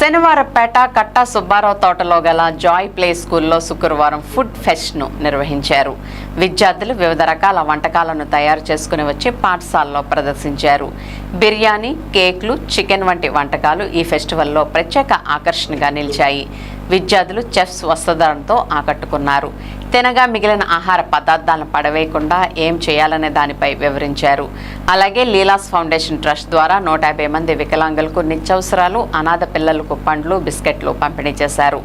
శనివారపేట కట్టా సుబ్బారావు తోటలో గల Joy play స్కూల్లో శుక్రవారం ఫుడ్ ఫెస్ట్ను నిర్వహించారు. విద్యార్థులు వివిధ రకాల వంటకాలను తయారు చేసుకుని వచ్చి పాఠశాలలో ప్రదర్శించారు. బిర్యానీ, కేక్లు, చికెన్ వంటి వంటకాలు ఈ ఫెస్టివల్లో ప్రత్యేక ఆకర్షణగా నిలిచాయి. విద్యార్థులు చెఫ్స్ వస్త్రధారణతో ఆకట్టుకున్నారు. తినగా మిగిలిన ఆహార పదార్థాలను పడవేయకుండా ఏం చేయాలనే దానిపై వివరించారు. అలాగే లీలాస్ ఫౌండేషన్ ట్రస్ట్ ద్వారా 150 మంది వికలాంగులకు నిత్యావసరాలు, అనాథ పిల్లలకు పండ్లు, బిస్కెట్లు పంపిణీ చేశారు.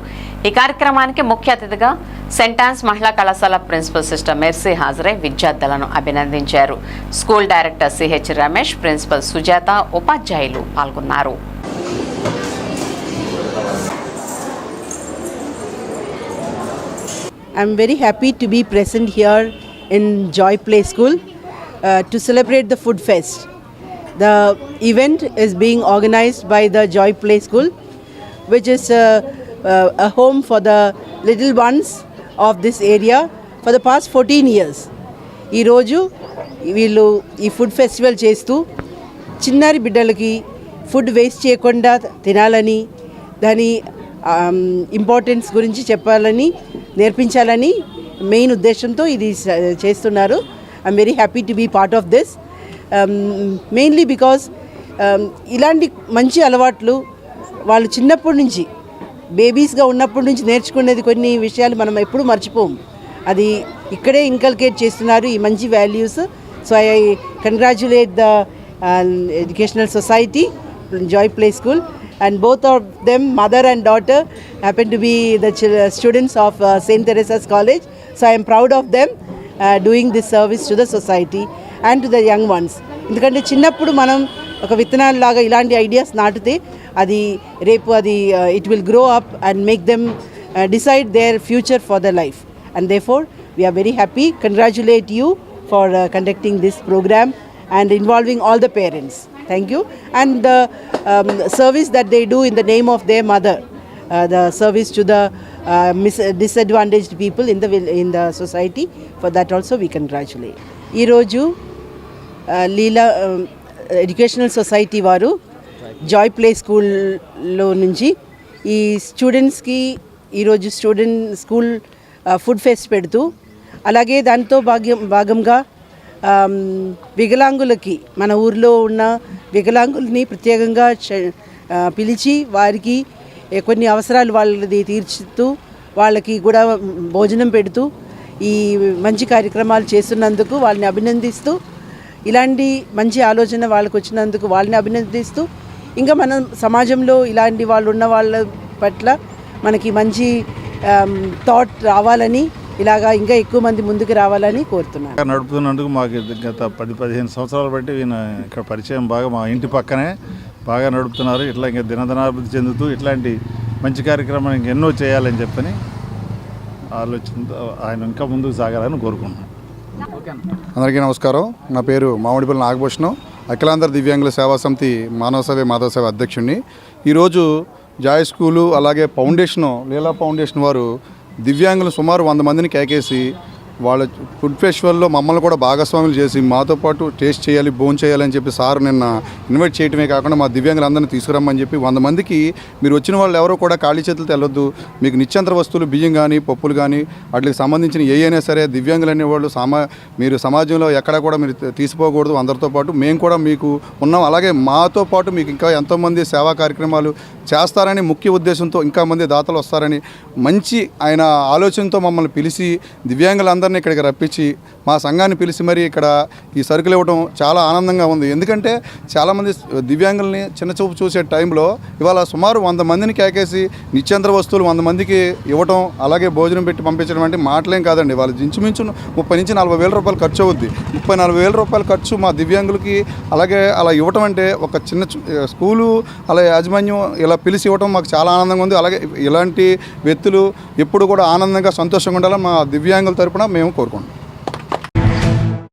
ఈ కార్యక్రమానికి ముఖ్య అతిథిగా సెయింట్ ఆన్స్ మహిళా కళాశాల ప్రిన్సిపల్ సిస్టర్ మెర్సీ హాజరై విద్యార్థులను అభినందించారు. School director CH Ramesh, principal Sujatha, ఉపాధ్యాయులు పాల్గొన్నారు. I'm very happy to be present here in Joy Play School to celebrate the Food Fest. The event is being organized by the Joy Play School, which is a home for the little ones of this area for the past 14 years. ఈ రోజు వీళ్ళు ఈ food festival చేస్తూ చిన్నారి బిడ్డలకి food waste చేయకుండా తినాలని, దాని ఇంపార్టెన్స్ గురించి చెప్పాలని, నేర్పించాలని మెయిన్ ఉద్దేశంతో ఇది చేస్తున్నారు. I'm very happy to be part of this, mainly because ఇలాంటి మంచి అలవాట్లు వాళ్ళు చిన్నప్పటి నుంచి, బేబీస్గా ఉన్నప్పటి నుంచి నేర్చుకునేది కొన్ని విషయాలు మనం ఎప్పుడూ మర్చిపోము. అది ఇక్కడే ఇంకల్కేట్ చేస్తున్నారు ఈ మంచి values. So I congratulate the educational society, Joy play school, and both of them, mother and daughter, happen to be the students of St. Teresa's College. So I am proud of them doing this service to the society and to the young ones. ఎందుకంటే చిన్నప్పుడు మనం ఒక విత్తనాలలాగా ఇలాంటి ideas నాటితే అది రేపు అది it will grow up and make them decide their future for their life. And therefore we are very happy. Congratulate you for conducting this program and involving all the parents. Thank you. And the service that they do in the name of their mother, the service to the disadvantaged people in the society, for that also we congratulate. Ee roju Leela Educational Society varu Joy Play School lo nunchi ee students ki ee roju student school food fest పెడుతూ, అలాగే దాంతో భాగంగా వికలాంగులకి, మన ఊర్లో ఉన్న వికలాంగుల్ని ప్రత్యేకంగా పిలిచి వారికి కొన్ని అవసరాలు వాళ్ళది తీర్చుతూ, వాళ్ళకి కూడా భోజనం పెడుతూ ఈ మంచి కార్యక్రమాలు చేస్తున్నందుకు వాళ్ళని అభినందిస్తూ, ఇలాంటి మంచి ఆలోచన వాళ్ళకు వచ్చినందుకు వాళ్ళని అభినందిస్తూ, ఇంకా మన సమాజంలో ఇలాంటి వాళ్ళు ఉన్న వాళ్ళ పట్ల మనకి మంచి థాట్ రావాలని, ఇలాగా ఇంకా ఎక్కువ మంది ముందుకు రావాలని కోరుతున్నాను. నడుపుతున్నందుకు మాకు గత 10-15 సంవత్సరాలు బట్టి ఈయన ఇక్కడ పరిచయం బాగా, మా ఇంటి పక్కనే బాగా నడుపుతున్నారు. ఇట్లా ఇంకా దినదినాభివృద్ధి చెందుతూ ఇట్లాంటి మంచి కార్యక్రమాలు ఇంకెన్నో చేయాలని చెప్పని ఆలోచనతో ఆయన ఇంకా ముందుకు సాగాలని కోరుకుంటున్నాను. అందరికీ నమస్కారం. నా పేరు మామిడిపల్లి నాగభూషణం, అఖిలాంధ్ర దివ్యాంగుల సేవా సమితి మాధవ సేవ అధ్యక్షుడిని. ఈరోజు జాయ్ స్కూలు అలాగే ఫౌండేషను, లీలా ఫౌండేషన్ వారు దివ్యాంగులు సుమారు 100 మందిని కేకేసి వాళ్ళ ఫుడ్ ఫెస్టివల్లో మమ్మల్ని కూడా భాగస్వాములు చేసి మాతో పాటు టేస్ట్ చేయాలి, భోజనం చేయాలని చెప్పి సార్ నిన్న ఇన్వైట్ చేయడమే కాకుండా మా దివ్యాంగులందరినీ తీసుకురమ్మని చెప్పి 100 మందికి, మీరు వచ్చిన వాళ్ళు ఎవరో కూడా ఖాళీ చేతులతో వెళ్ళొద్దు, మీకు నిత్యంతర వస్తువులు బియ్యం కానీ పప్పులు కానీ వాటికి సంబంధించిన అయినా సరే దివ్యాంగులు అనేవాళ్ళు మీరు సమాజంలో ఎక్కడా కూడా మీరు తీసిపోకూడదు, అందరితో పాటు మేము కూడా మీకు ఉన్నాం. అలాగే మాతో పాటు మీకు ఇంకా ఎంతోమంది సేవా కార్యక్రమాలు చేస్తారని ముఖ్య ఉద్దేశంతో ఇంకా మంది దాతలు వస్తారని మంచి ఆయన ఆలోచనతో మమ్మల్ని పిలిచి దివ్యాంగులందరినీ ఇక్కడికి రప్పించి మా సంఘాన్ని పిలిచి మరి ఇక్కడ ఈ సరుకులు ఇవ్వడం చాలా ఆనందంగా ఉంది. ఎందుకంటే చాలామంది దివ్యాంగుల్ని చిన్నచూపు చూసే టైంలో ఇవాళ సుమారు 100 మందిని కేకేసి నిత్యంతర వస్తువులు 100 మందికి ఇవ్వటం, అలాగే భోజనం పెట్టి పంపించడం అంటే మాటలేం కాదండి. వాళ్ళు ఇంచుమించు 30 నుంచి 40 వేల రూపాయలు ఖర్చు అవుద్ది. 30-40 వేల రూపాయలు ఖర్చు మా దివ్యాంగులకి అలాగే అలా ఇవ్వటం అంటే ఒక చిన్న స్కూలు అలా యాజమాన్యం ఇలా పిలిచి ఇవ్వటం మాకు చాలా ఆనందంగా ఉంది. అలాగే ఇలాంటి వ్యక్తులు ఎప్పుడు కూడా ఆనందంగా సంతోషంగా ఉండాలని మా దివ్యాంగుల తరపున మేము కోరుకుంటాం.